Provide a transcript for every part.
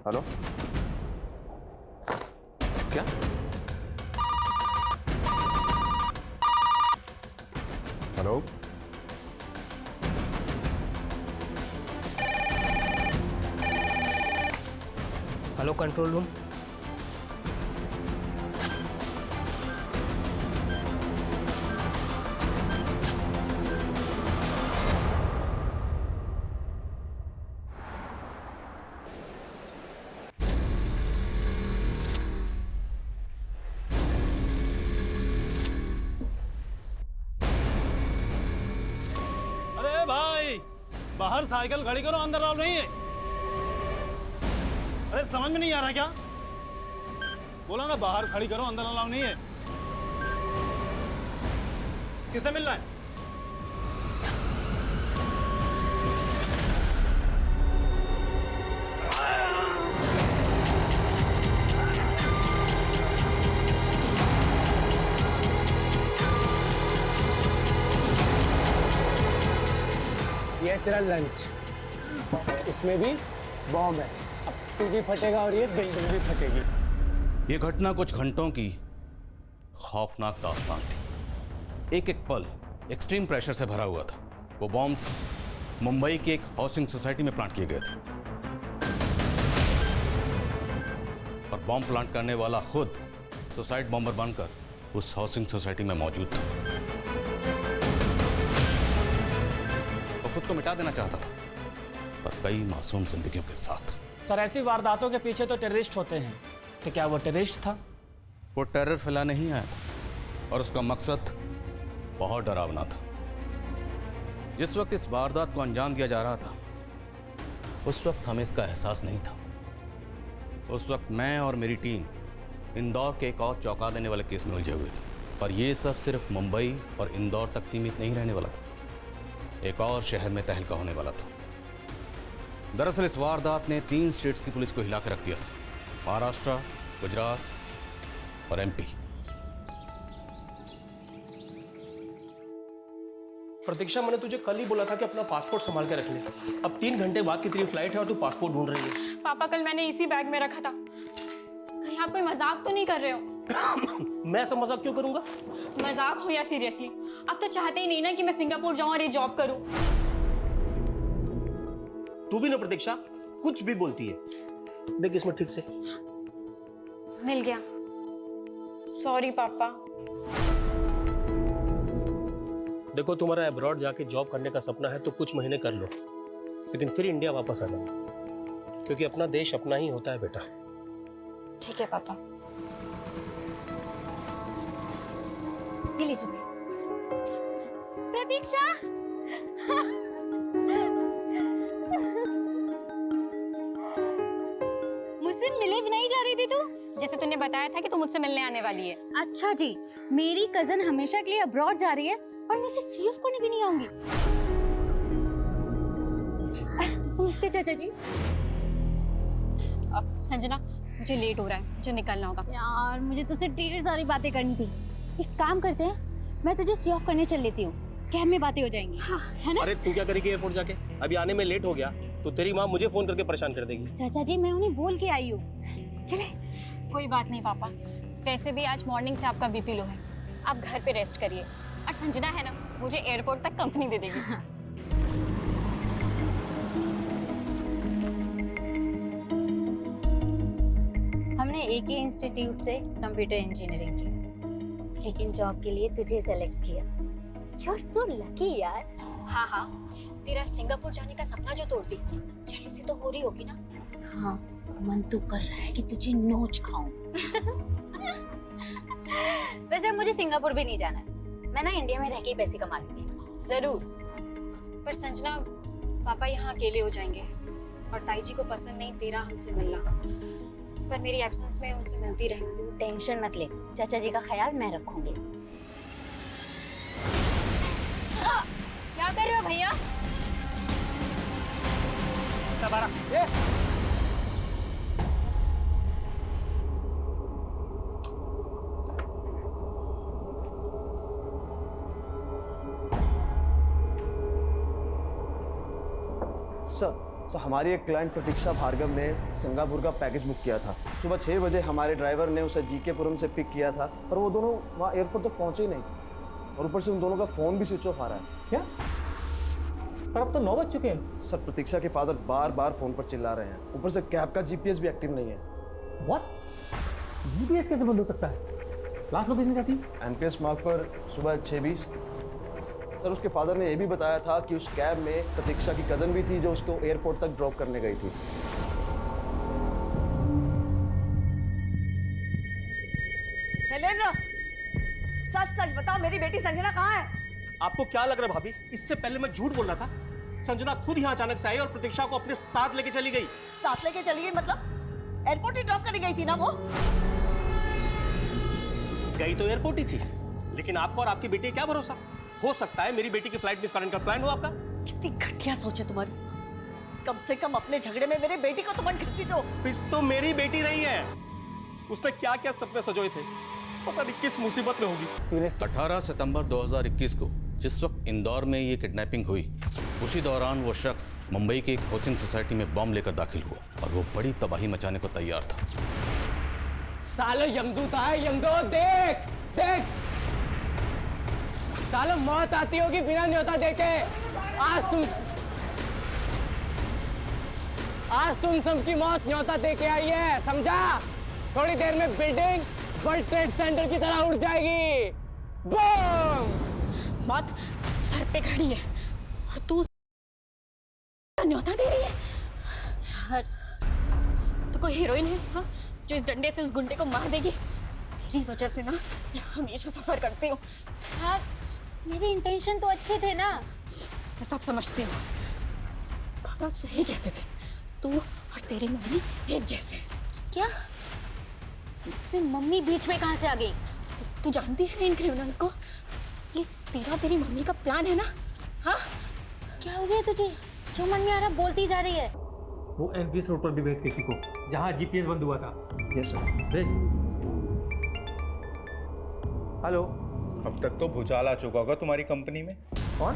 Hello, क्या? Hello, hello control room. अरे भाई, बाहर साइकिल खड़ी करो, अंदर अलाउ नहीं है। अरे समझ में नहीं आ रहा क्या? बोला ना बाहर खड़ी करो, अंदर अलाउ नहीं है। किससे मिलना है? ये है तेरा लंच, इसमें भी बॉम्ब है। अब तू भी फटेगा और ये बिल्डिंग भी फटेगी। ये घटना कुछ घंटों की खौफनाक दास्तान थी। एक एक पल एक्सट्रीम प्रेशर से भरा हुआ था। वो बॉम्ब्स मुंबई की एक हाउसिंग सोसाइटी में प्लांट किए गए थे और बॉम्ब प्लांट करने वाला खुद सुसाइड बॉम्बर बनकर उस हाउसिंग सोसाइटी में मौजूद था। वो खुद को मिटा देना चाहता था, पर कई मासूम जिंदगियों के साथ। सर, ऐसी वारदातों के पीछे तो टेररिस्ट होते हैं, तो क्या वो टेररिस्ट था? वो टेरर फैलाने ही आया था और उसका मकसद बहुत डरावना था। जिस वक्त इस वारदात को अंजाम दिया जा रहा था, उस वक्त हमें इसका एहसास नहीं था। उस वक्त मैं और मेरी टीम इंदौर के एक और चौंका देने वाले केस में उलझे हुए थे। पर यह सब सिर्फ मुंबई और इंदौर तक सीमित नहीं रहने वाला था। एक और शहर में तहलका होने वाला था। दरअसल इस वारदात ने 3 स्टेट्स की पुलिस को हिला कर रख दिया था: महाराष्ट्र, गुजरात और एमपी। प्रतीक्षा, मैंने तुझे कल ही बोला था कि अपना पासपोर्ट संभाल के रख ले। अब 3 घंटे बाद की तेरी फ्लाइट है और तू पासपोर्ट ढूंढ रही है। पापा, कल मैंने इसी बैग में रखा था। कहीं आप कोई मजाक तो नहीं कर रहे हो? मैं ऐसा मजाक क्यों करूंगा? मजाक हो या सीरियसली, आप तो चाहते ही नहीं ना कि मैं सिंगापुर जाऊं और ये जॉब करूं। तू भी ना प्रतीक्षा, कुछ भी बोलती है। देख इसमें ठीक से मिल गया। सॉरी पापा। देखो, तुम्हारा अब्रॉड जाके जॉब करने का सपना है तो कुछ महीने कर लो, लेकिन फिर इंडिया वापस आ जाना, क्योंकि अपना देश अपना ही होता है बेटा। ठीक है पापा। ये लीजिए प्रतीक्षा। मुझसे मिले बिना ही जा रही थी तू? जैसे तूने बताया था कि तू मुझसे मिलने आने वाली है। अच्छा जी, मेरी कजन हमेशा के लिए अब्रॉड जा रही है और मैं उसे सी ऑफ करने भी नहीं आऊंगी। नमस्ते चाचा जी। अब संजना, मुझे लेट हो रहा है, मुझे निकलना होगा। यार, मुझे तुझसे ढेर सारी बातें करनी थी। एक काम करते हैं, मैं तुझे सी ऑफ करने चल लेती हूँ, कैब में बातें हो जाएंगी। हाँ, है ना? अरे तू क्या करेगी एयरपोर्ट जाके? अभी आने में लेट हो गया तो तेरी माँ मुझे फोन करके परेशान कर देगी। चाचा जी, मैं उन्हें बोल के आई हूँ। चले। कोई बात नहीं पापा, वैसे भी आज मॉर्निंग से आपका बीपी लो है, आप घर पे रेस्ट करिए। और संजना है ना, मुझे एयरपोर्ट तक कंपनी दे देगी। हाँ। हमने एक ही इंस्टीट्यूट से कंप्यूटर इंजीनियरिंग की, लेकिन जॉब के लिए तुझे सेलेक्ट किया। You're so lucky यार। हाँ हाँ, तेरा सिंगापुर जाने का सपना जो तोड़ दी, जल्दी से तो हो रही होगी ना? हाँ, मन तो कर रहा है कि तुझे नोच खाऊं। वैसे मुझे सिंगापुर भी नहीं जाना है, मैं ना इंडिया में रह के ही पैसे कमा लूंगी। जरूर, पर संजना, पापा यहाँ अकेले हो जाएंगे और ताई जी को पसंद नहीं तेरा हमसे मिलना, पर मेरी एब्सेंस में उनसे मिलती रहना। टेंशन मत ले, चाचा जी का ख्याल मैं रखूंगी। क्या कर रहे हो भैया? सर, सो हमारी एक क्लाइंट प्रतीक्षा भार्गव ने सिंगापुर का पैकेज बुक किया था। सुबह 6 बजे हमारे ड्राइवर ने उसे जीकेपुरम से पिक किया था, पर वो दोनों वहाँ एयरपोर्ट तक पहुँचे ही नहीं, और ऊपर से उन दोनों का फ़ोन भी स्विच ऑफ आ रहा है। क्या? पर अब तो 9 बज चुके हैं। सर, प्रतीक्षा के फादर बार बार फ़ोन पर चिल्ला रहे हैं, ऊपर से कैब का GPS भी एक्टिव नहीं है। व्हाट? GPS कैसे बंद हो सकता है? लास्ट लोकेशन क्या थी? NPS मार्ग पर सुबह 6:20। सर, उसके फादर ने यह भी बताया था कि उस कैब में प्रतीक्षा की कज़न भी थी जो उसको एयरपोर्ट तक ड्रॉप करने गई थी। शैलेंद्र, सच सच बताओ, मेरी बेटी संजना कहाँ है? आपको क्या लग रहा है भाभी, इससे पहले मैं झूठ बोल रहा था? संजना खुद यहाँ अचानक से आई और प्रतीक्षा को अपने साथ लेके चली गई। साथ लेके चली गई मतलब? एयरपोर्ट ही ड्रॉप करने गई थी ना वो? गई तो एयरपोर्ट ही थी, लेकिन आपको और आपकी बेटी क्या भरोसा? हो सकता है मेरी बेटी की फ्लाइट मिस करने का प्लान हो आपका। कितनी घटिया सोच है तुम्हारी। कम से कम अपने झगड़े में मेरी बेटी को तो मत घसीटो। पिस तो मेरी बेटी रही है, उसने क्या क्या सपने सजोए थे, पता नहीं किस मुसीबत में होगी। 18 सितंबर 2021 को जिस वक्त इंदौर में ये किडनैपिंग हुई, उसी दौरान वो शख्स मुंबई की एक कोचिंग सोसाइटी में बॉम्ब लेकर दाखिल हुआ और वो बड़ी तबाही मचाने को तैयार था। सालो यमदूत आए, यमदूत देख देख। सालो मौत आती होगी बिना न्योता देके। आज तुम सबकी मौत न्योता देके आई है, समझा? थोड़ी देर में बिल्डिंग वर्ल्ड ट्रेड सेंटर की तरह उड़ जाएगी। बूम! मौत सर पे खड़ी है और तू न्योता दे रही है। तो कोई हीरोइन है हाँ, जो इस डंडे से उस गुंडे को मार देगी? तेरी वजह से ना मैं हमेशा सफर करती हूँ। यार, मेरे इंटेंशन तो अच्छे थे ना। मैं सब समझती हूँ, पापा सही कहते थे, तू और तेरी मम्मी एक जैसे। क्या? इसमें मम्मी बीच में कहाँ से आ गई? तू जानती है इन क्रिमिनल्स को? ये तेरा तेरी मम्मी का प्लान है ना? हाँ? क्या हो गया तुझे? जो मन में आ रहा बोलती जा रही है। वो NPS रोड पर भी भेज किसी को, जहाँ GPS बंद हुआ था। Yes sir. भेज। हेलो। अब तक तो भूचाल आ चुका होगा तुम्हारी कंपनी में। कौन?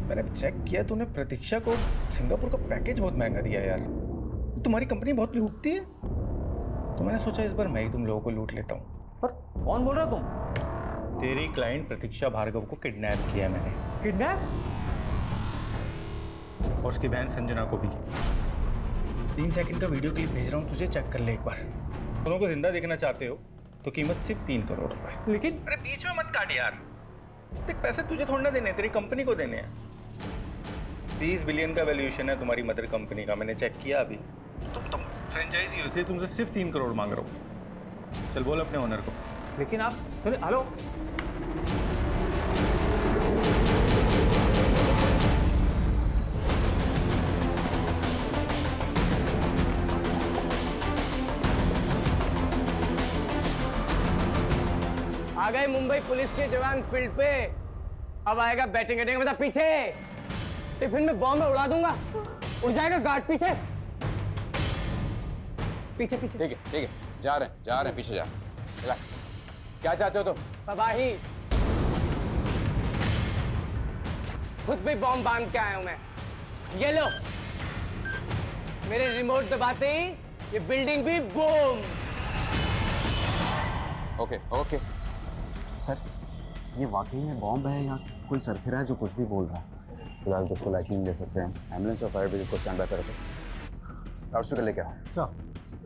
मैंने चेक किया, तूने प्रतीक्षा को सिंगापुर का पैकेज बहुत महंगा दिया यार। तुम्हारी कंपनी बहुत लूटती है, तो मैंने सोचा इस बार मैं ही तुम लोगों को लूट लेता हूँ। पर कौन बोल रहा हो तुम? तेरी क्लाइंट प्रतीक्षा भार्गव को किडनैप किया है मैंने। किडनैप? और उसकी बहन संजना को भी। 3 सेकंड का वीडियो क्लिप भेज रहा हूँ तुझे, चेक कर ले एक बार। दोनों को जिंदा देखना चाहते हो तो कीमत सिर्फ 3 करोड़ रुपए। लेकिन अरे बीच में मत काट यार, देख पैसे तुझे थोड़ा ना देने, तेरी कंपनी को देने हैं। 30 बिलियन का वैल्यूएशन है तुम्हारी मदर कंपनी का, मैंने चेक किया अभी। तुम फ्रेंचाइजी हो, इसलिए तुमसे सिर्फ 3 करोड़ मांग रहा हूँ। चल बोल अपने ओनर को। लेकिन आप हेलो। आ गए मुंबई पुलिस के जवान फील्ड पे। अब आएगा बैटिंग करने का मजा। पीछे टिफिन में बॉम्ब उड़ा दूंगा, उड़ जाएगा गार्ड। पीछे पीछे पीछे। ठीक है, जा रहे हैं, पीछे जा। रिलैक्स। क्या चाहते हो तुम? तबाही। खुद भी बॉम्ब बांध के आया हूं मैं। ये लो, मेरे रिमोट दबाते ही ये बिल्डिंग भी बूम। ओके। सर, ये वाकई में बॉम्ब है या कोई सरफिरा है जो कुछ भी बोल रहा है? फिलहाल तो उसको लाइटिंग दे सकते हैं। एम्बुलेंस और फायर ब्रिगेड को स्टैंड बाय कर रखो। लाउड स्पीकर लेके आओ। सर,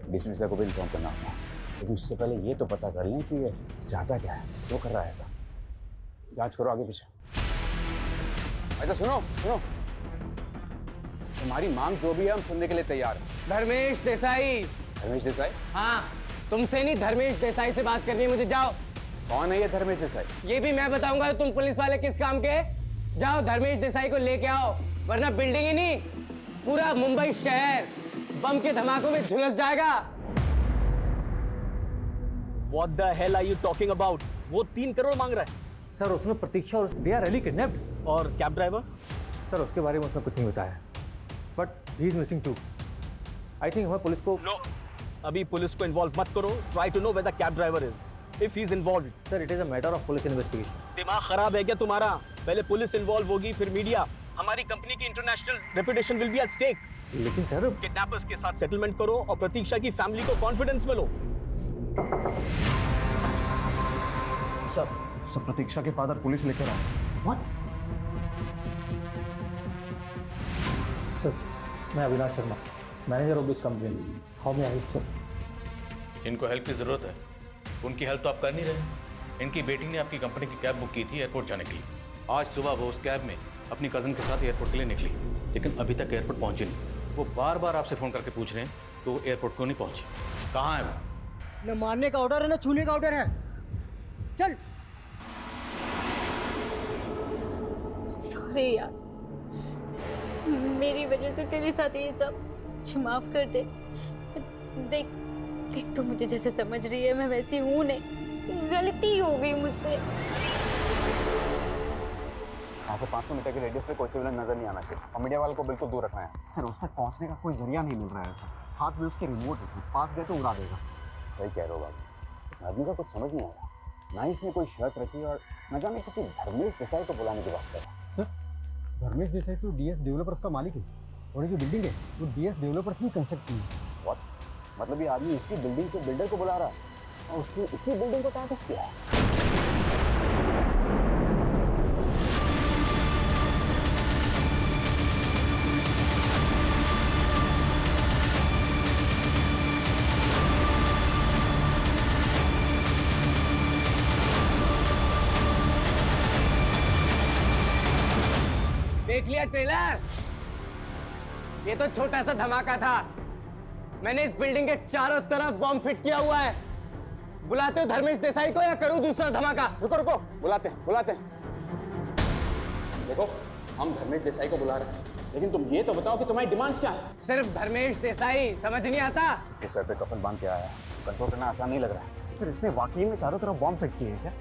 डीसीपी साहब को भी इन्फॉर्म करना होगा, लेकिन उससे पहले ये तो पता कर लें कि ये चाहता क्या है, क्यों कर रहा है ऐसा। जांच करो आगे पीछे। अच्छा सुनो, तुम्हारी मांग जो भी है हम सुनने के लिए तैयार हैं। धर्मेश देसाई। धर्मेश देसाई? हाँ, तुमसे नहीं, धर्मेश देसाई से बात करनी है मुझे। जाओ। कौन है ये धर्मेश देसाई? ये भी मैं बताऊंगा तुम पुलिस वाले किस काम के। जाओ धर्मेश देसाई को लेके आओ, वरना बिल्डिंग ही नहीं पूरा मुंबई शहर बम के धमाकों में झुलस जाएगा। What the hell are you talking about? वो 3 करोड़ मांग रहा है। सर, उसमें प्रतीक्षा और दे आर रियली किडनैप्ड। और कैब ड्राइवर? सर, उसके बारे में उसने कुछ नहीं बताया, but he is missing too. I think हमें पुलिस को नो, अभी पुलिस को इन्वॉल्व मत करो। Try to know where the cab driver is. If he is involve. Sir, it is a matter of police investigation. दिमाग खराब है क्या तुम्हारा? पहले पुलिस इन्वॉल्व होगी, फिर मीडिया, हमारी कंपनी की international reputation will be at stake. लेकिन सर किडनैपर्स के साथ सेटलमेंट करो और प्रतीक्षा की फैमिली को कॉन्फिडेंस में लो। सर प्रतीक्षा के फादर पुलिस लेकर आए। What? सर मैं Avinash Sharma, manager of this company. How may I help sir? इनको हेल्प की ज़रूरत है, उनकी हेल्प तो आप कर नहीं रहे। इनकी बेटी ने आपकी कंपनी की कैब बुक की थी एयरपोर्ट जाने के लिए। आज सुबह वो उस कैब में अपनी कज़न के साथ एयरपोर्ट के लिए निकली, लेकिन अभी तक एयरपोर्ट पहुंची नहीं। वो बार बार आपसे फ़ोन करके पूछ रहे हैं तो वो एयरपोर्ट क्यों नहीं पहुंची, कहाँ है वो? न मारने का ऑर्डर है न छूने का ऑर्डर है। चल। सॉरी यार, मेरी वजह से तेरे साथ ये सब। माफ कर दे। देख तू मुझे जैसे समझ रही है मैं वैसी हूँ नहीं, गलती हो गई मुझसे। यहाँ से 500 मीटर के रेडियस पे कोई सिविलियन नजर नहीं आना चाहिए और मीडिया वालों को बिल्कुल दूर रखना है। सर उस तक पहुँचने का कोई जरिया नहीं मिल रहा है सर। हाथ में उसके रिमोट है सर, पास गए तो उड़ा देगा। सही कह रहे हो बाबू, इस आदमी का कुछ समझ नहीं आ रहा। ना ही इसने कोई शर्त रखी और न जाने किसी धर्मेश देसाई को बुलाने की बात कर रहा है। सर धर्मेश देसाई तो डीएस डेवलपर्स का मालिक है और ये जो बिल्डिंग है वो डीएस डेवलपर्स ने कंस्ट्रक्ट की है। What? मतलब ये आदमी इसी बिल्डिंग के बिल्डर को बुला रहा है और उसने इसी बिल्डिंग को टारगेट किया है। देख लिया ट्रेलर? ये तो छोटा सा धमाका था। मैंने इस बिल्डिंग के चारों तरफ बॉम्ब फिट किया हुआ है। बुलाते हो धर्मेश देसाई को या करूं दूसरा धमाका? रुको रुको, बुलाते हैं। देखो हम धर्मेश देसाई को बुला रहे हैं, लेकिन तुम ये तो बताओ कि तुम्हारी डिमांड्स क्या है? सिर्फ धर्मेश देसाई समझ नहीं आता? इस सर पे कफन बांध के आया है, कंट्रोल करना आसान नहीं लग रहा है। सर इसने वाकई में चारों तरफ बॉम्ब फिट किए हैं क्या?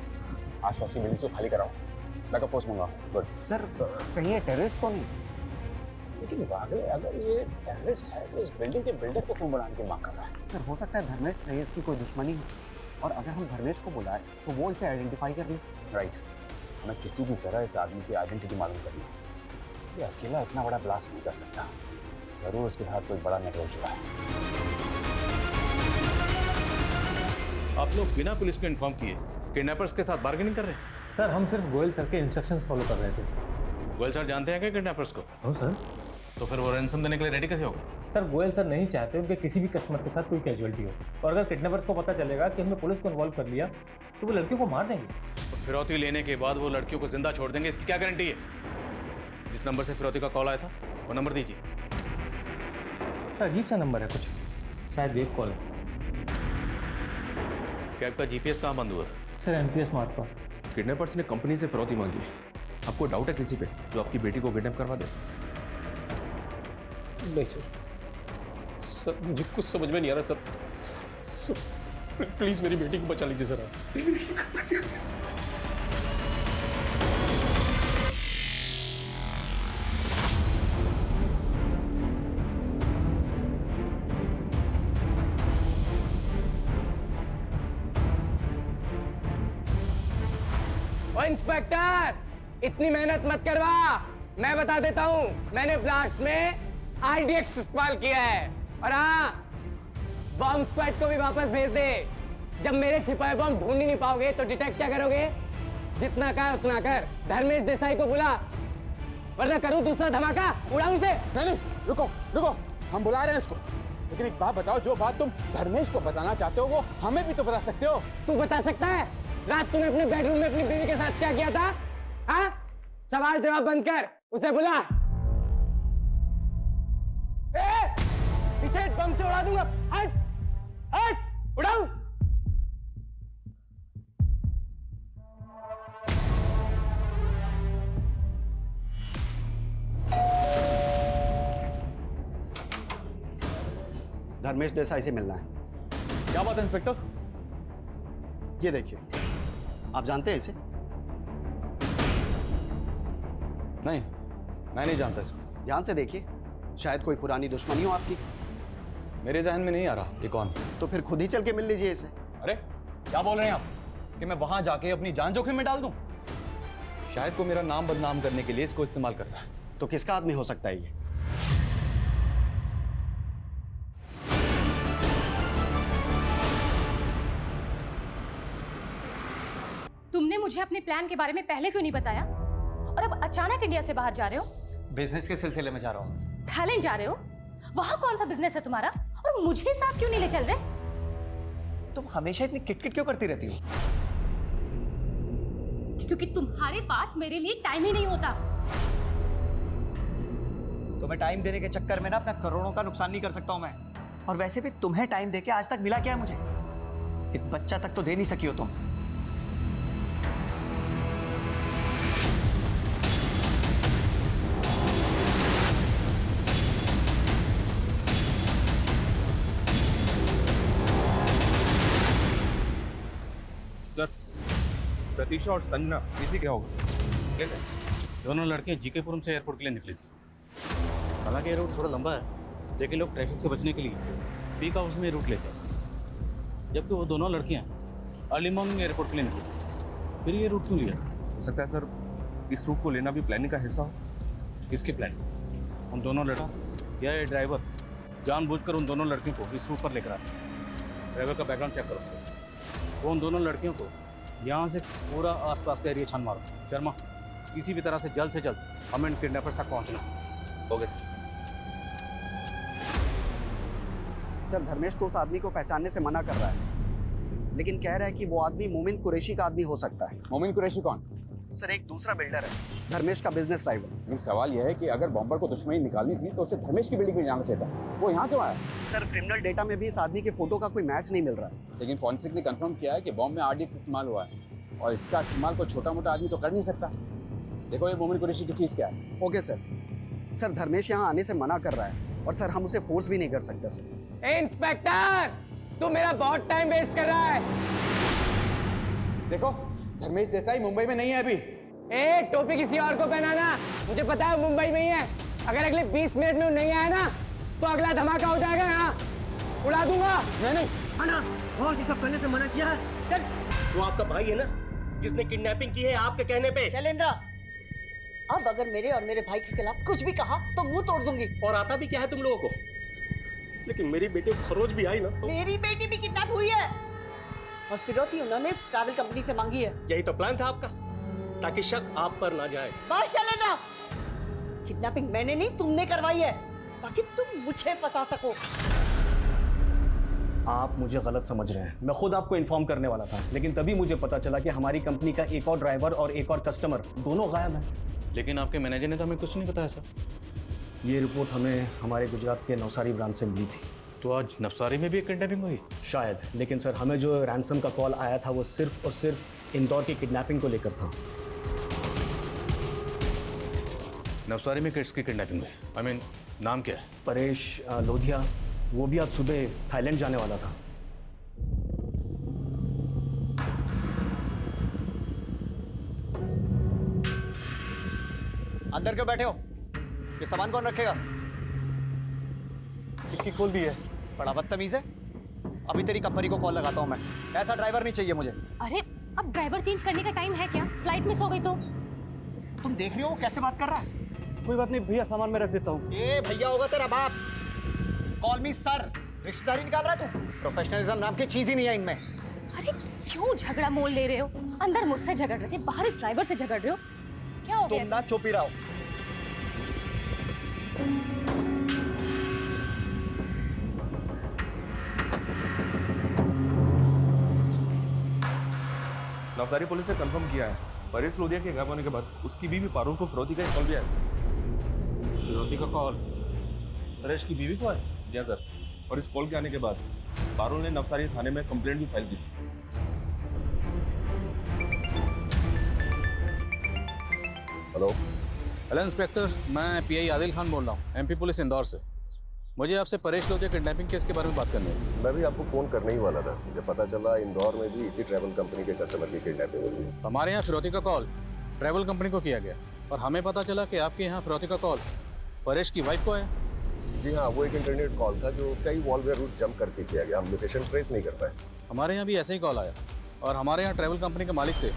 आसपास की बिल्डिंग्स को खाली कराओ, बैकअप फोर्स मंगाओ। गुड। सर कहीं ये टेररिस्ट तो नहीं? लेकिन वाकई अगर ये टेररिस्ट है तो इस बिल्डिंग के बिल्डर को क्यों बुलाने की मांग कर रहा है? सर हो सकता है धर्मेश से इसकी कोई दुश्मनी है और अगर हम धर्मेश को बुलाएं तो वो इसे आइडेंटिफाई कर ले। राइट, हमें किसी भी तरह इस आदमी की आइडेंटिटी मालूम करनी है। ये अकेला इतना बड़ा ब्लास्ट नहीं कर सकता, जरूर उसके हाथ कोई बड़ा नेटवर्क जुड़ा है। आप लोग बिना पुलिस को इन्फॉर्म किए किडनैपर्स के साथ बार्गेनिंग कर रहे हैं? सर हम सिर्फ गोयल सर के इंस्ट्रक्शंस फॉलो कर रहे थे। गोयल सर जानते हैं क्या किडनैपर्स को? हो सर। तो फिर वो रैंसम देने के लिए रेडी कैसे होगा? सर गोयल सर नहीं चाहते उनके किसी भी कस्टमर के साथ कोई कैजुअलिटी हो, और अगर किडनैपर्स को पता चलेगा कि हमने पुलिस को इन्वॉल्व कर लिया तो वो लड़कियों को मार देंगे। तो फिरौती लेने के बाद वो लड़कियों को जिंदा छोड़ देंगे, इसकी क्या गारंटी है? जिस नंबर से फिरौती का कॉल आया था वो नंबर दीजिए। सर अजीब सा नंबर है कुछ, शायद वेब कॉल है। कैब का जीपीएस कहाँ बंद हुआ था? सर एमपीएस मार्ग पर। किडनैपर्स ने कंपनी से फिरौती मांगी है। आपको डाउट है किसी पे जो आपकी बेटी को किडनैप करवा दे? नहीं सर मुझे कुछ समझ में नहीं आ रहा सर प्लीज मेरी बेटी को बचा लीजिए सर आप। ओ इंस्पेक्टर, इतनी मेहनत मत करवा। मैं बता देता हूँ, मैंने ब्लास्ट में आरडीएक्स इस्तेमाल किया है। और हाँ, बॉम्ब स्क्वाड को भी वापस भेज दे। जब मेरे छिपाए बॉम्ब ढूंढ ही नहीं पाओगे तो डिटेक्ट क्या करोगे? जितना कहा उतना कर। धर्मेश देसाई को बुला, वरना करूँ दूसरा धमाका, उड़ाऊं से। नहीं, रुको, हम बुला रहे हैं उसको। लेकिन एक बात बताओ, जो बात तुम धर्मेश को बताना चाहते हो वो हमें भी तो बता सकते हो। तू बता सकता है? रात तूने अपने बेडरूम में अपनी बीवी के साथ क्या किया था? हाँ? सवाल जवाब बंद कर, उसे बुला। पीछे बम से उड़ा दूंगा। हट, उड़ाऊं। धर्मेश देसाई से मिलना है। क्या बात है इंस्पेक्टर? ये देखिए, आप जानते हैं इसे? नहीं, मैं नहीं जानता इसको। ध्यान से देखिए, शायद कोई पुरानी दुश्मनी हो आपकी। मेरे जहन में नहीं आ रहा ये कौन है। तो फिर खुद ही चल के मिल लीजिए इसे। अरे क्या बोल रहे हैं आप कि मैं वहां जाके अपनी जान जोखिम में डाल दूं? शायद को मेरा नाम बदनाम करने के लिए इसको इस्तेमाल कर रहा है। तो किसका आदमी हो सकता है ये? तुमने मुझे अपने प्लान के बारे में पहले क्यों नहीं बताया? और अब अचानक इंडिया से बाहर जा रहे हो? बिजनेस के सिलसिले में जा रहा हूँ। थाईलैंड जा रहे हो? वहां कौन सा बिजनेस है तुम्हारा? और मुझे साथ क्यों नहीं ले चल रहे? तुम हमेशा इतनी किटकिट क्यों करती रहती हो? क्योंकि तुम्हारे पास मेरे लिए टाइम ही नहीं होता। तुम्हें टाइम देने के चक्कर में ना अपना करोड़ों का नुकसान नहीं कर सकता हूं मैं। और वैसे भी तुम्हें टाइम देके आज तक मिला क्या है मुझे? एक बच्चा तक तो दे नहीं सकी हो तुम। सर, प्रतीक्षा और संजना किसी क्या होगा? क्या? दोनों लड़कियां जीकेपुरम से एयरपोर्ट के लिए निकली थी। हालांकि ये रूट थोड़ा लंबा है, लेकिन लोग ट्रैफिक से बचने के लिए पीक आवर्स में रूट लेते हैं। जबकि वो दोनों लड़कियां अर्ली मॉर्निंग एयरपोर्ट के लिए निकली, फिर ये रूट क्यों लिया? हो सकता है सर इस रूट को लेना भी प्लानिंग का हिस्सा हो। किसके प्लान? उन दोनों लड़का या ये ड्राइवर जानबूझकर उन दोनों लड़कियों को इस रूट पर लेकर आते? ड्राइवर का बैकग्राउंड चेक करो। वो उन दोनों लड़कियों को यहाँ से पूरा आसपास का एरिया छान मारो। शर्मा, किसी भी तरह से जल्द हमें इन किडनैपर्स तक पहुँचना। हो गया सर, धर्मेश तो उस आदमी को पहचानने से मना कर रहा है, लेकिन कह रहा है कि वो आदमी मोमिन कुरैशी का आदमी हो सकता है। मोमिन कुरैशी कौन? सर, एक दूसरा बिल्डर है, धर्मेश का बिजनेस राइवल। लेकिन सवाल यह है कि अगर बॉम्बर को दुश्मनी निकालनी थी तो उसे धर्मेश की बिल्डिंग में जाना चाहिए था। वो यहाँ क्यों आया? सर, क्रिमिनल डेटा में भी इस आदमी के फोटो का कोई मैच नहीं मिल रहा है। लेकिन फॉरेंसिक ने कंफर्म किया है कि बॉम्ब में RDX इस्तेमाल हुआ है, और इसका इस्तेमाल कोई छोटा मोटा आदमी तो कर नहीं सकता। देखो ये मोमिन कुरैशी की चीज़ क्या है। Okay sir. सर, धर्मेश यहाँ आने से मना कर रहा है, और सर हम उसे फोर्स भी नहीं कर सकते सर। इंस्पेक्टर, तू मेरा बहुत टाइम वेस्ट कर रहा है। देखो, धर्मेश देसाई मुंबई में नहीं है अभी। ए, टोपी किसी और को पहनाना, मुझे पता है मुंबई में ही है। अगर अगले 20 मिनट में वो नहीं आया ना, तो अगला धमाका हो जाएगा। यहाँ उड़ा दूंगा। नहीं आना, और ये सब करने से मना किया है। चल, वो आपका भाई है ना, जिसने किडनैपिंग की है आपके कहने पे। शैलेंद्र, अब अगर मेरे और मेरे भाई के खिलाफ कुछ भी कहा तो मुंह तोड़ दूंगी। और आता भी क्या है तुम लोगों को? लेकिन मेरी बेटी को खरोच भी आई ना तो... मेरी बेटी भी किडनैप हुई है, और फिरौती उन्होंने ट्रैवल कंपनी से मांगी है। यही तो प्लान था आपका, ताकि शक आप पर ना जाए। बस शैलेंद्र, किडनैपिंग मैंने नहीं तुमने करवाई है, ताकि तुम मुझे फंसा सको। आप मुझे गलत समझ रहे हैं। मैं खुद आपको इन्फॉर्म करने वाला था, लेकिन तभी मुझे पता चला कि हमारी कंपनी का एक और ड्राइवर और एक और कस्टमर दोनों गायब हैं। लेकिन आपके मैनेजर ने तो हमें कुछ नहीं बताया सर। ये रिपोर्ट हमें हमारे गुजरात के नवसारी ब्रांच से मिली थी। तो आज नवसारी में भी एक किडनैपिंग हुई? शायद, लेकिन सर हमें जो रैंसम का कॉल आया था वो सिर्फ और सिर्फ इंदौर की किडनैपिंग को लेकर था। नवसारी में किड्स की किडनैपिंग हुई? I mean, नाम क्या है? परेश लोधिया, वो भी आज सुबह थाईलैंड जाने वाला था। अंदर क्यों बैठे हो? ये सामान कौन रखेगा? खिड़की खोल दी है। बड़ा बदतमीज है। अभी तेरी कंपनी को कॉल लगाता हूँ मैं। ऐसा ड्राइवर नहीं चाहिए मुझे। अरे, अब ड्राइवर चेंज करने का टाइम है क्या? फ्लाइट मिस हो गई तो? तुम देख रही हो कैसे बात कर रहा है? कोई बात नहीं भैया, सामान में रख देता हूँ। ये भैया होगा तेरा बाप। कॉल मी सर। रिश्तेदारी निकाल रहा है तू? प्रोफेशनलिज्म नाम की चीज ही नहीं है इनमें। अरे क्यों झगड़ा मोल ले रहे हो? अंदर मुझसे झगड़ रहे थे, बाहर इस ड्राइवर से झगड़ रहे हो, क्या हो गया? तुम ना चुप ही रहो। नवसारी पुलिस ने कंफर्म किया है, परेश लोधिया के गायब होने के बाद उसकी बीवी पारुल को फिरौती का कॉल भी आया। फिरौती का कॉल परेश की बीवी को है? जी हाँ सर, और इस कॉल के आने के बाद पारुल ने नवसारी थाने में कंप्लेंट भी फाइल की। हेलो इंस्पेक्टर, मैं PI आदिल खान बोल रहा हूँ, MP पुलिस इंदौर से। मुझे आपसे परेश लोधिया किडनैपिंग केस के बारे में बात करनी है। मैं भी आपको फ़ोन करने ही वाला था। मुझे पता चला इंदौर में भी इसी ट्रैवल कंपनी के कस्टमर की किडनैपिंग हुई। हमारे यहाँ फिरौती का कॉल ट्रैवल कंपनी को किया गया, और हमें पता चला कि आपके यहाँ फिरौती का कॉल परेश की वाइफ को आया। जी हाँ, वो एक इंटरनेट कॉल था जो कई वॉलवेयर रूट जंप करके किया गया। हम लोकेशन ट्रेस नहीं कर पाए। हमारे यहाँ भी ऐसे ही कॉल आया, और हमारे यहाँ ट्रैवल कंपनी के मालिक से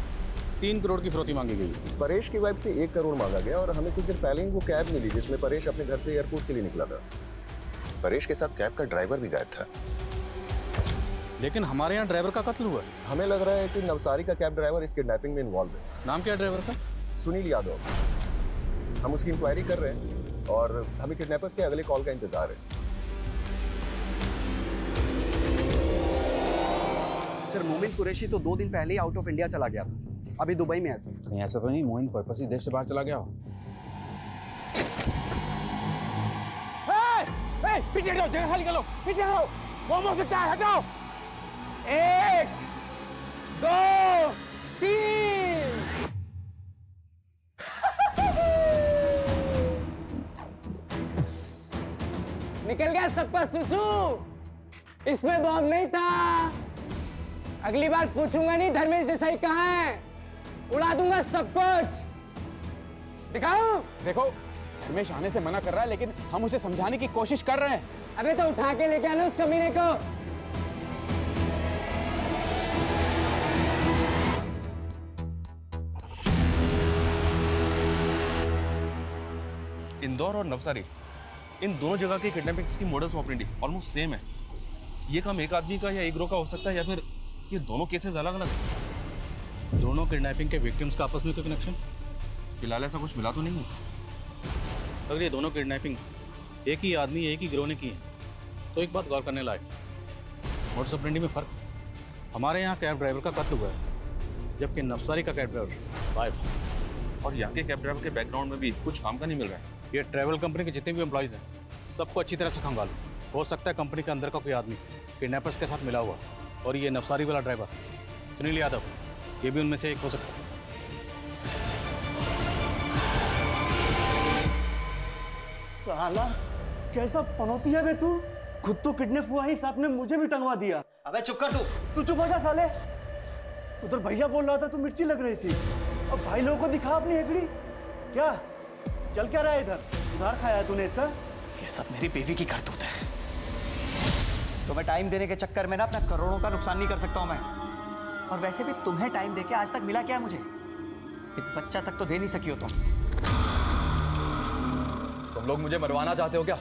3 करोड़ की फिरौती मांगी गई। परेश की वाइफ से 1 करोड़ मांगा गया और हमें कुछ दिन पहले ही वो कैब मिली जिसमें परेश अपने घर से एयरपोर्ट के लिए निकला था। परेश के साथ कैब का ड्राइवर भी गायब था। लेकिन हमारे यहाँ ड्राइवर का कत्ल हुआ है। हमें लग रहा है कि नवसारी का कैब ड्राइवर इस किडनैपिंग में इन्वॉल्व है। नाम क्या है ड्राइवर का? सुनील यादव। हम उसकी इंक्वायरी कर रहे हैं और हमें किडनैपर्स के अगले कॉल का इंतजार है। सर मोमिन कुरैशी तो 2 दिन पहले ही आउट ऑफ इंडिया चला गया था, अभी दुबई में है सर। नहीं ऐसा तो नहीं, मोइन पर्पस ही देश से बाहर चला गया हो। पीछे हटो, जगह खाली कर लो, पीछे हटो, बम हो सकता है, हटाओ। 1 2 3 निकल गया सबका सुसु। इसमें बॉम्ब नहीं था। अगली बार पूछूंगा नहीं धर्मेश देसाई कहाँ है, उड़ा दूंगा सब कुछ। दिखाऊं? देखो धर्मेश आने से मना कर रहा है, लेकिन हम उसे समझाने की कोशिश कर रहे हैं। अबे तो उठा के लेके आना उस कमीने को। इंदौर और नवसारी, इन दोनों जगह के किडनैपिंग्स की मोडस ऑपरेंडी ऑलमोस्ट सेम है। ये काम एक आदमी का या एक ग्रोह का हो सकता है, या फिर ये दोनों केसेस अलग अलग हैं। दोनों किडनैपिंग के विक्टिम्स का आपस में कोई कनेक्शन? फिलहाल ऐसा कुछ मिला तो नहीं है। अगर ये दोनों किडनैपिंग एक ही आदमी एक ही गिरोह ने की है तो एक बात गौर करने लायक, मोडस ऑपरेंडी में फर्क। हमारे यहाँ कैब ड्राइवर का कत्ल हुआ है, जबकि नवसारी का कैब ड्राइवर गायब है। और यहाँ के कैब ड्राइवर के बैकग्राउंड में भी कुछ काम का नहीं मिल रहा है। ये ट्रैवल कंपनी के जितने भी एम्प्लॉयज़ हैं सबको अच्छी तरह से खंगालो। हो सकता है कंपनी के अंदर का कोई आदमी किडनैपर्स के साथ मिला हुआ, और ये नवसारी वाला ड्राइवर सुनील यादव, ये भी उनमें से एक हो सकता है। साला कैसा पनौती है बे तू, खुद तो किडनैप हुआ ही साथ में मुझे भी टंगवा दिया। अबे चुप कर तू चुप हो जा साले। उधर भैया बोल रहा था तू मिर्ची लग रही थी, अब भाई लोगों को दिखा अपनी हेकड़ी। क्या चल क्या रहा है इधर, उधार खाया है तूने इसका? ये सब मेरी बीवी की करतूत है। तुम्हें टाइम देने के चक्कर में ना अपना करोड़ों का नुकसान नहीं कर सकता हूं मैं। और वैसे भी तुम्हें टाइम देके आज तक मिला क्या मुझे? एक बच्चा तक तो दे नहीं सकी हो तुम लोग मुझे मरवाना चाहते हो क्या?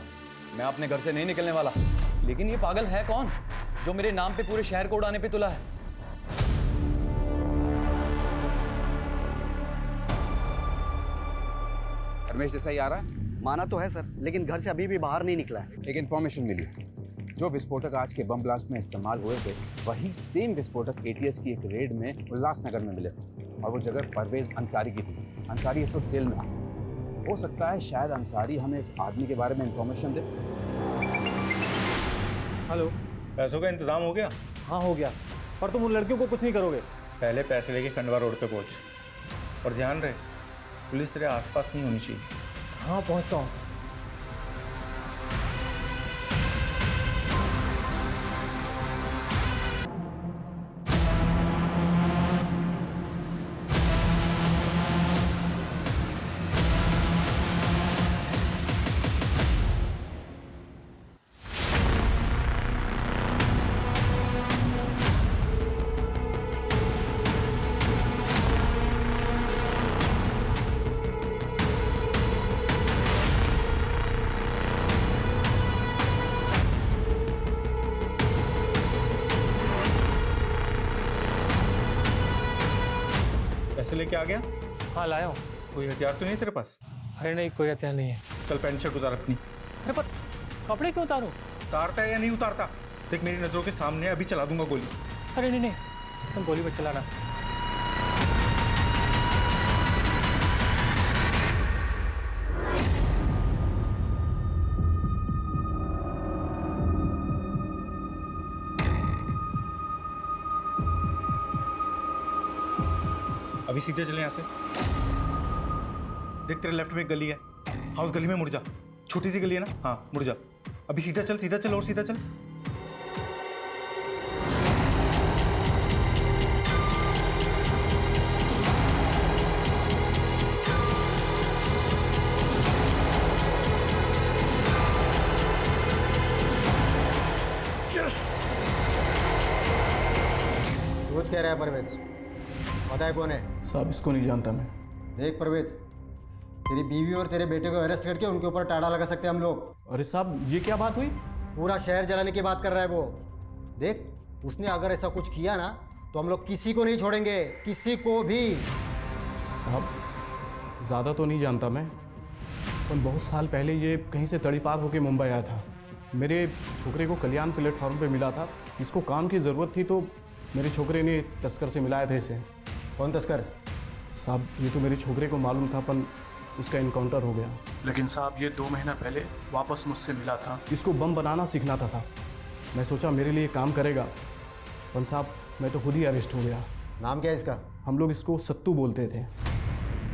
मैं अपने घर से नहीं निकलने वाला। लेकिन ये पागल है कौन जो मेरे नाम पे पूरे शहर को उड़ाने पे तुला है? धर्मेश देसाई आ रहा है? माना तो है सर, लेकिन घर से अभी भी बाहर नहीं निकला है। एक इन्फॉर्मेशन मिली, जो विस्फोटक आज के बम ब्लास्ट में इस्तेमाल हुए थे वही सेम विस्फोटक एटीएस की एक रेड में उल्लासनगर में मिले थे, और वो जगह परवेज अंसारी की थी। अंसारी इस वक्त जेल में है। हो सकता है शायद अंसारी हमें इस आदमी के बारे में इंफॉर्मेशन दे। हेलो, पैसों का इंतजाम हो गया? हाँ हो गया, पर तुम उन लड़कियों को कुछ नहीं करोगे। पहले पैसे लेके खंडवा रोड पे पहुंच, और ध्यान रहे पुलिस तेरे आसपास नहीं होनी चाहिए। हाँ पहुँचता हूँ। पैसे लेके आ गया? हाँ लाया हूँ। कोई हथियार तो नहीं तेरे पास? अरे नहीं, कोई हथियार नहीं है। चल पैंट शर्ट उतार अपनी। अरे पर कपड़े क्यों उतारूं? उतारता है या नहीं उतारता? देख मेरी नजरों के सामने अभी चला दूंगा गोली। अरे नहीं, तुम गोली मत चलाना। अभी सीधे चले यहाँ से। देख तेरे लेफ्ट में एक गली है, हाँ उस गली में मुड़ जा। छोटी सी गली है ना, हाँ मुड़ जा। अभी सीधा चल और सीधा चल। सोच क्या रहा है परवेज? पता है कौन है? साहब इसको नहीं जानता मैं। देख परवेज, तेरी बीवी और तेरे बेटे को अरेस्ट करके उनके ऊपर टाड़ा लगा सकते हैं हम लोग। अरे साहब ये क्या बात हुई? पूरा शहर जलाने की बात कर रहा है वो। देख, उसने अगर ऐसा कुछ किया ना तो हम लोग किसी को नहीं छोड़ेंगे, किसी को भी। साहब ज़्यादा तो नहीं जानता मैं, पर बहुत साल पहले ये कहीं से तड़ी पार होकर मुंबई आया था। मेरे छोकरे को कल्याण प्लेटफॉर्म पे मिला था, इसको काम की ज़रूरत थी तो मेरे छोकरे ने तस्कर से मिलाया था इसे। कौन तस्कर? साहब ये तो मेरे छोकरे को मालूम था, पर उसका इनकाउंटर हो गया। लेकिन साहब ये 2 महीना पहले वापस मुझसे मिला था। इसको बम बनाना सीखना था साहब। मैं सोचा मेरे लिए काम करेगा, पर साहब मैं तो खुद ही अरेस्ट हो गया। नाम क्या है इसका? हम लोग इसको सत्तू बोलते थे।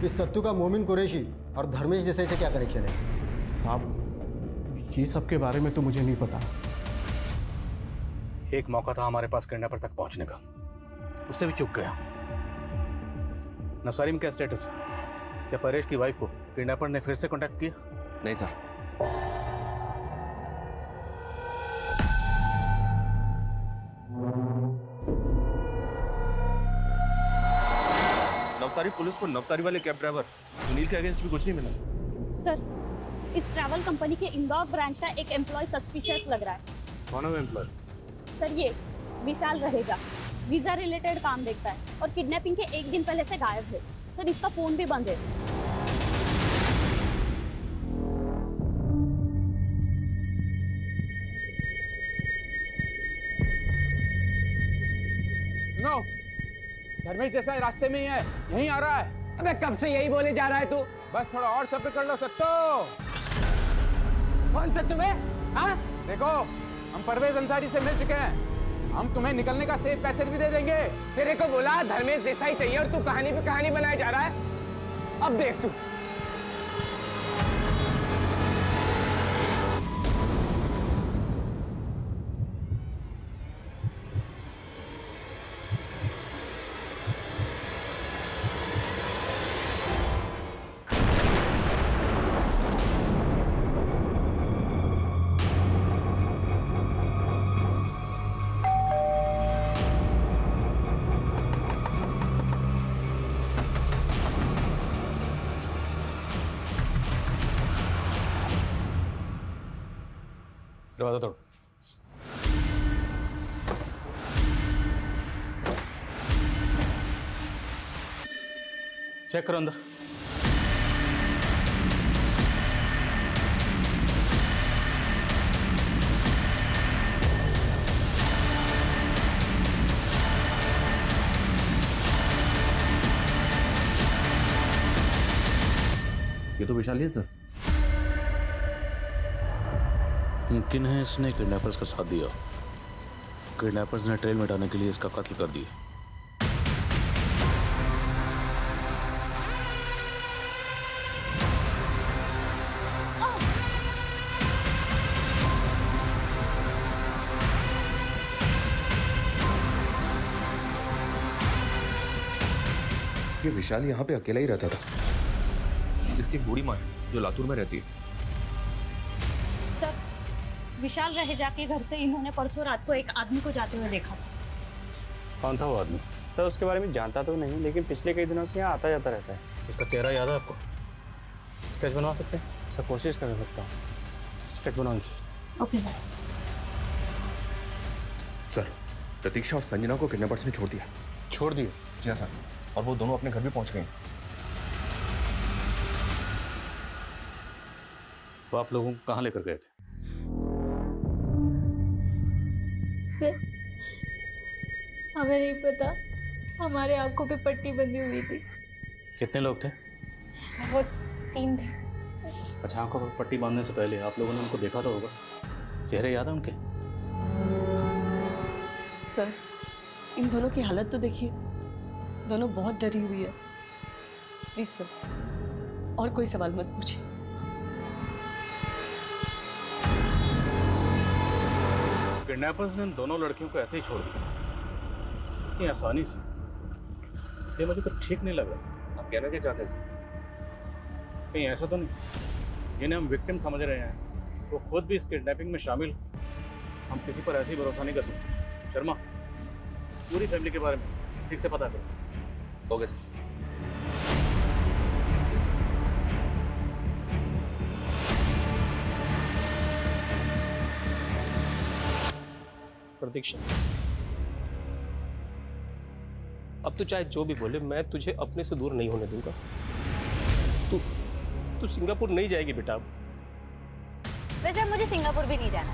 इस सत्तू का मोमिन कुरैशी और धर्मेश जैसे से क्या कनेक्शन है? साहब ये सब के बारे में तो मुझे नहीं पता। एक मौका था हमारे पास किडनैपर तक पहुंचने का, उससे भी चूक गया। नवसारी में क्या स्टेटस है? क्या परेश की वाइफ को किडनैपर ने फिर से कांटेक्ट किया? नहीं सर। नवसारी पुलिस को नवसारी वाले कैब ड्राइवर सुनील के अगेंस्ट भी कुछ नहीं मिला। सर इस ट्रैवल कंपनी के इंदौर ब्रांच का एक एम्प्लॉय सस्पिशियस लग रहा है। कौन है एम्प्लॉय? सर ये विशाल रहेगा, वीजा रिलेटेड काम देखता है और किडनैपिंग के 1 दिन पहले से गायब है। सर इसका फोन भी बंद है। सुनो, धर्मेश देसाई रास्ते में ही है, यहीं आ रहा है। अबे कब से यही बोले जा रहा है तू? बस थोड़ा और सब्र कर लो सत्तो। कौन सत्तू बे? हाँ? देखो, हम परवेज अंसारी से मिल चुके हैं। हम तुम्हें निकलने का सेफ पैसेज भी दे देंगे। तेरे को बोला धर्मेश देसाई चाहिए और तू कहानी पे कहानी बनाए जा रहा है। अब देख तू। दरवाजा तोड़। चेक करो अंदर। ये तो विशाल ही है सर। मुमकिन है इसने किडनैपर्स का साथ दिया। किडनैपर्स ने ट्रेल मिटाने के लिए इसका कत्ल कर दिया। ये विशाल यहाँ पे अकेला ही रहता था। इसकी एक बूढ़ी माँ है जो लातूर में रहती है। सर विशाल रहेजा के घर से इन्होंने परसों रात को एक आदमी को जाते हुए देखा था। कौन था वो आदमी? सर उसके बारे में जानता तो नहीं, लेकिन पिछले कई दिनों से यहाँ आता जाता रहता है। इसका चेहरा याद है आपको? स्केच बनवा सकते हैं? सर कोशिश कर सकता हूँ। स्केच बनवाने से। ओके सर, प्रतीक्षा और संजना को किडनैपर्स ने छोड़ दिया। छोड़ दिए? जी हाँ सर, और वो दोनों अपने घर भी पहुंच गए। वो आप लोगों को कहाँ लेकर गए थे? सर हमें नहीं पता, हमारे आंखों पे पट्टी बंधी हुई थी। कितने लोग थे? सर वो 3 थे। अच्छा, आंखों पर पट्टी बांधने से पहले आप लोगों ने उनको देखा तो होगा। चेहरे याद है उनके? सर इन दोनों की हालत तो देखिए, दोनों बहुत डरी हुई है। प्लीज सर और कोई सवाल मत पूछिए। किडनैपर्स ने दोनों लड़कियों को ऐसे ही छोड़ दिया इतनी आसानी से? ये मुझे तो ठीक नहीं लगा। आप कहना क्या चाहते थे? कहीं ऐसा तो नहीं जिन्हें हम विक्टिम समझ रहे हैं वो खुद भी इस किडनैपिंग में शामिल? हम किसी पर ऐसे ही भरोसा नहीं कर सकते। शर्मा, पूरी फैमिली के बारे में ठीक से पता करो। Okay sir. प्रतीक्षा, अब तो चाहे जो भी बोले, मैं तुझे अपने से दूर नहीं होने दूंगा। तू सिंगापुर नहीं जाएगी बेटा। वैसे अब मुझे सिंगापुर भी नहीं जाना,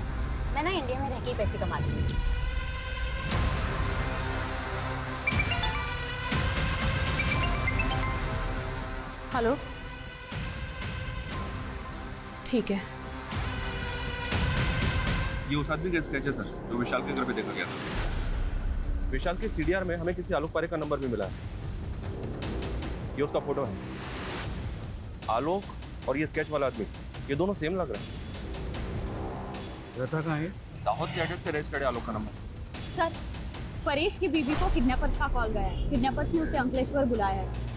मैं ना इंडिया में रह के ही पैसे कमा लूंगी। हेलो, ठीक है। ये उस आदमी का स्केच है सर, जो विशाल के घर पे देखा गया था। विशाल के सीडीआर में हमें किसी आलोक पारेख का नंबर भी मिला है। ये उसका फोटो है। आलोक और ये स्केच वाला आदमी, ये दोनों सेम लग रहा है। रहता कहाँ है? दाहोद के एड्रेस पे रजिस्टर्ड है आलोक का नंबर। सर, परेश की बीवी को किडनैपर्स का कॉल गया है। किडनैपर्स ने उसे अंकलेश्वर बुलाया है।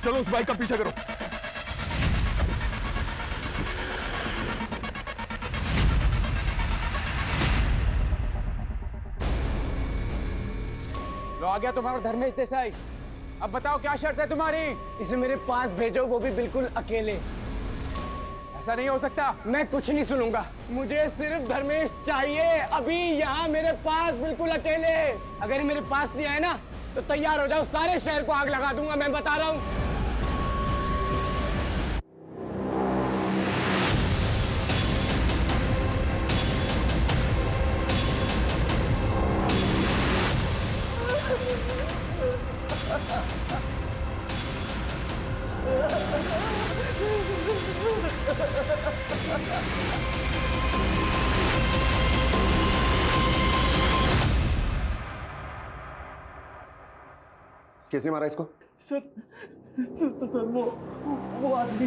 चलो उस बाइक का पीछा करो। लो आ गया तुम्हारा धर्मेश देसाई। अब बताओ क्या शर्त है तुम्हारी? इसे मेरे पास भेजो, वो भी बिल्कुल अकेले। ऐसा नहीं हो सकता। मैं कुछ नहीं सुनूंगा, मुझे सिर्फ धर्मेश चाहिए, अभी यहाँ मेरे पास बिल्कुल अकेले। अगर ये मेरे पास नहीं आए ना तो तैयार हो जाओ, सारे शहर को आग लगा दूंगा, मैं बता रहा हूँ। किसने मारा इसको? सर वो आदमी।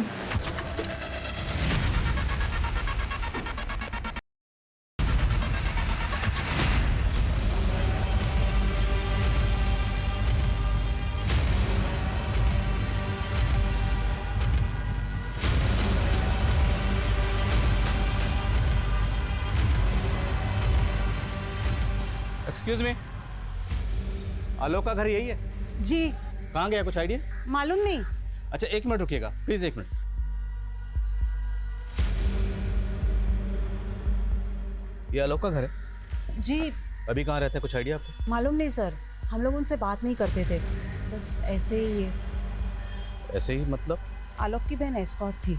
एक्सक्यूज मी, आलोक का घर यही है? जी। कहाँ गया, कुछ आइडिया? मालूम नहीं। अच्छा 1 मिनट रुकिएगा प्लीज, 1 मिनट। ये आलोक का घर है? जी। अभी कहाँ रहते हैं, कुछ आइडिया आपको? मालूम नहीं सर, हम लोग उनसे बात नहीं करते थे, बस ऐसे ही। ऐसे ही मतलब? आलोक की बहन एस्कॉर्ट थी।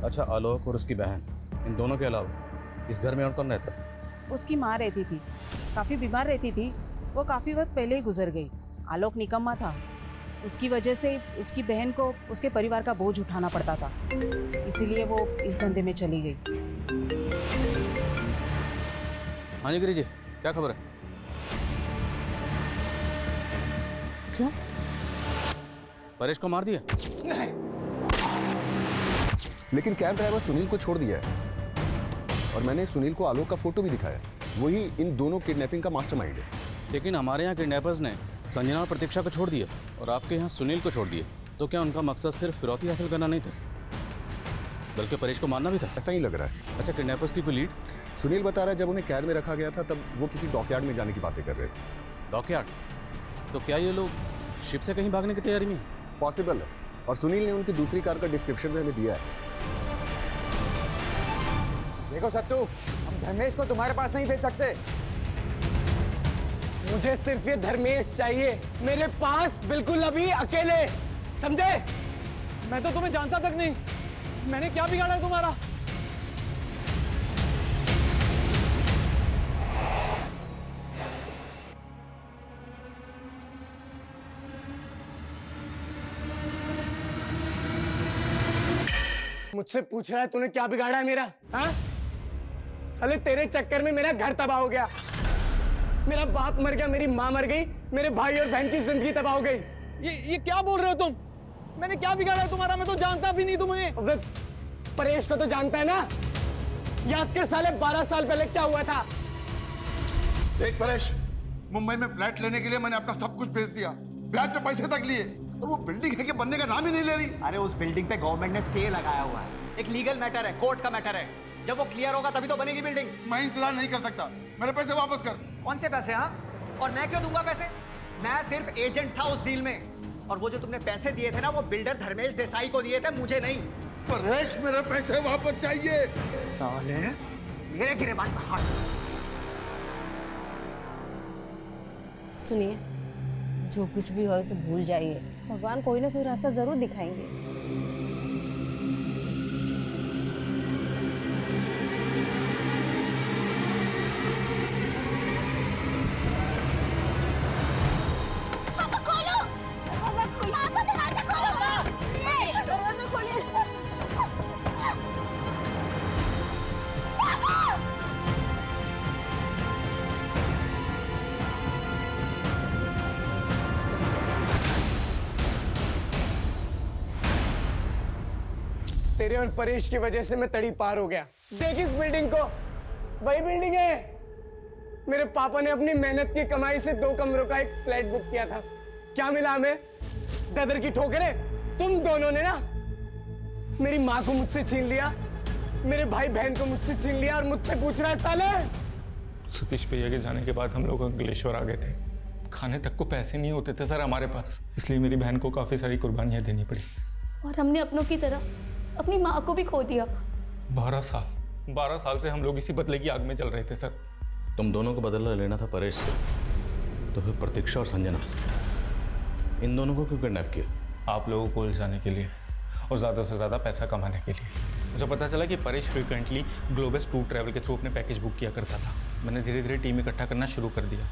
अच्छा, आलोक और उसकी बहन, इन दोनों के अलावा इस घर में और कौन रहता है? उसकी माँ रहती थी, काफी बीमार रहती थी, वो काफी वक्त पहले ही गुजर गई। आलोक निकम्मा था, उसकी वजह से उसकी बहन को उसके परिवार का बोझ उठाना पड़ता था, इसीलिए वो इस धंधे में चली गई। हाँ जी गिरी जी, क्या खबर है? क्यों? परेश को मार दिया? लेकिन कैब ड्राइवर सुनील को छोड़ दिया है, और मैंने सुनील को आलोक का फोटो भी दिखाया। वही इन दोनों किडनैपिंग का मास्टरमाइंड है। लेकिन हमारे यहाँ किडनैपर्स ने संजना और प्रतीक्षा को छोड़ दिया और आपके यहाँ सुनील को छोड़ दिया, तो क्या उनका मकसद सिर्फ फिरौती हासिल करना नहीं था, बल्कि परेश को मारना भी था? ऐसा ही लग रहा है। अच्छा, किडनैपर्स की कोई लीड? सुनील बता रहा है जब उन्हें कैद में रखा गया था तब वो किसी डॉकयार्ड में जाने की बातें कर रहे थे। डॉकयार्ड? तो क्या ये लोग शिप से कहीं भागने की तैयारी में? पॉसिबल है, और सुनील ने उनकी दूसरी कार का डिस्क्रिप्शन में हमें दिया है। देखो सत्तू, हम धर्मेश को तुम्हारे पास नहीं भेज सकते। मुझे सिर्फ ये धर्मेश चाहिए, मेरे पास बिल्कुल अभी अकेले, समझे? मैं तो तुम्हें जानता तक नहीं, मैंने क्या बिगाड़ा है तुम्हारा? मुझसे पूछ रहा है तूने क्या बिगाड़ा है मेरा? हाँ? साले तेरे चक्कर में मेरा घर तबाह हो गया, मेरा बाप मर गया, मेरी माँ मर गई, मेरे भाई और बहन की जिंदगी तबाह हो गई। ये क्या बोल रहे हो तुम? मैंने क्या बिगाड़ा है तुम्हारा? मैं तो जानता भी नहीं तुम्हें। अबे परेश को तो जानता है ना? याद कर साले 12 साल पहले क्या हुआ था। देख परेश, मुंबई में फ्लैट लेने के लिए मैंने अपना सब कुछ बेच दिया, ब्याज पे पैसे तक लिए, और वो बिल्डिंग है कि बनने का नाम ही नहीं ले रही। अरे उस बिल्डिंग पे गवर्नमेंट ने स्टे लगाया हुआ है, एक लीगल मैटर है, कोर्ट का मैटर है। जब वो क्लियर होगा तभी तो बनेगी बिल्डिंग। मैं इंतजार नहीं कर सकता, मेरे पैसे वापस कर। कौन से पैसे? हाँ, और मैं क्यों दूंगा पैसे? मैं सिर्फ एजेंट था उस डील में, और वो जो तुमने पैसे दिए थे ना, वो बिल्डर धर्मेश देसाई को दिए थे, मुझे नहीं। परेश, मेरे पैसे वापस चाहिए। साले मेरे गिरेबान पर हाथ। सुनिए, जो कुछ भी हो उसे भूल जाइए, भगवान कोई ना कोई रास्ता जरूर दिखाएंगे। तेरे और परेश की वजह से मैं तड़ी पार हो गया। देख इस बिल्डिंग को, वही बिल्डिंग है। मेरे पापा ने अपनी मेहनत की कमाई से 2 कमरों का एक फ्लैट बुक किया था। क्या मिला हमें? ददर की ठोकरें। तुम दोनों ने ना मेरी माँ को मुझसे छीन लिया, मेरे भाई बहन को मुझसे छीन लिया, और मुझसे पूछ रहा है साले। सतीश भैया के जाने के बाद हम लोग अंकलेश्वर आ गए थे। खाने तक को पैसे नहीं होते थे सर हमारे पास, इसलिए मेरी बहन को काफी सारी कुर्बानियां देनी पड़ी। और हमने अपनों की तरह अपनी माँ को भी खो दिया। 12 साल से हम लोग इसी बदले की आग में चल रहे थे सर। तुम दोनों को बदला लेना था परेश से, तो फिर प्रतीक्षा और संजना, इन दोनों को क्यों किडनैप किया? आप लोगों को उलझाने के लिए और ज़्यादा से ज़्यादा पैसा कमाने के लिए। मुझे पता चला कि Paresh frequently globus tour travel के थ्रू अपने पैकेज बुक किया करता था। मैंने धीरे धीरे टीम इकट्ठा करना शुरू कर दिया।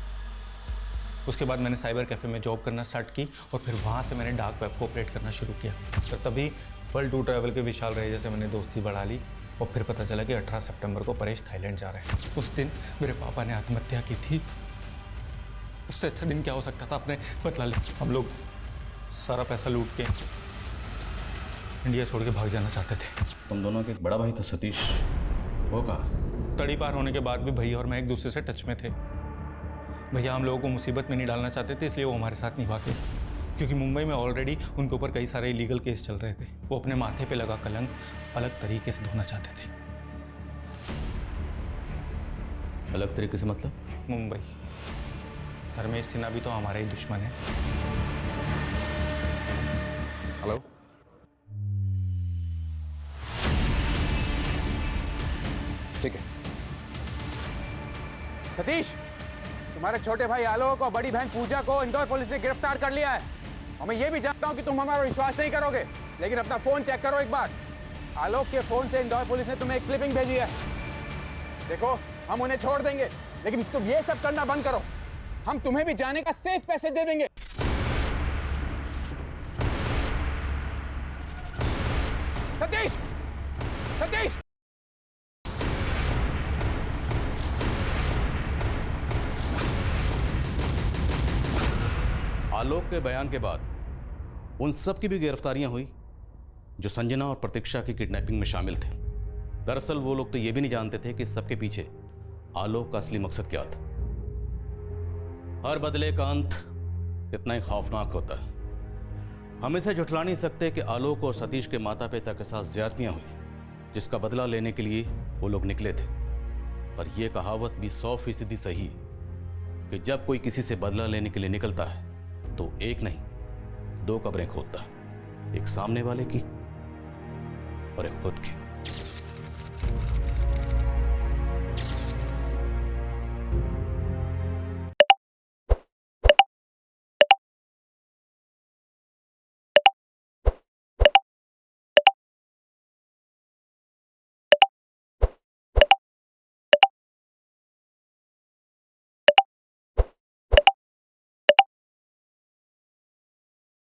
उसके बाद मैंने साइबर कैफ़े में जॉब करना स्टार्ट की, और फिर वहाँ से मैंने डार्क वेब को ऑपरेट करना शुरू किया। फिर तभी वर्ल्ड टूर ट्रैवल के विशाल रहे जैसे मैंने दोस्ती बढ़ा ली, और फिर पता चला कि 18 सितंबर को परेश थाईलैंड जा रहे हैं। उस दिन मेरे पापा ने आत्महत्या की थी। उससे अच्छा दिन क्या हो सकता था? अपने बदला ले। हम लोग सारा पैसा लूट के इंडिया छोड़ के भाग जाना चाहते थे। तुम दोनों का एक बड़ा भाई था सतीश, वो कहा? तड़ी पार होने के बाद भी भैया और मैं एक दूसरे से टच में थे। भैया हम लोगों को मुसीबत में नहीं डालना चाहते थे, इसलिए वो हमारे साथ नहीं भागे, क्योंकि मुंबई में ऑलरेडी उनके ऊपर कई सारे इलीगल केस चल रहे थे। वो अपने माथे पे लगा कलंक अलग तरीके से धोना चाहते थे। अलग तरीके से मतलब? मुंबई। धर्मेश सिन्हा भी तो हमारा ही दुश्मन है। हेलो, ठीक है। सतीश, तुम्हारे छोटे भाई आलोक और बड़ी बहन पूजा को इंदौर पुलिस ने गिरफ्तार कर लिया है। और मैं ये भी जानता हूं कि तुम हमारा विश्वास नहीं करोगे, लेकिन अपना फोन चेक करो एक बार। आलोक के फोन से इंदौर पुलिस ने तुम्हें एक क्लिपिंग भेजी है। देखो, हम उन्हें छोड़ देंगे, लेकिन तुम ये सब करना बंद करो। हम तुम्हें भी जाने का सेफ पैसे दे देंगे। सतीश, सतीश! आलोक के बयान के बाद उन सब की भी गिरफ्तारियां हुई जो संजना और प्रतीक्षा की किडनैपिंग में शामिल थे। दरअसल वो लोग तो ये भी नहीं जानते थे कि इस सब के पीछे आलोक का असली मकसद क्या था। हर बदले का अंत इतना ही खौफनाक होता है। हम इसे झुठला नहीं सकते कि आलोक और सतीश के माता पिता के साथ ज्यादतियां हुई, जिसका बदला लेने के लिए वो लोग निकले थे। पर यह कहावत भी 100% सही है कि जब कोई किसी से बदला लेने के लिए निकलता है तो एक नहीं 2 कब्रें खोदता है, एक सामने वाले की और एक खुद की।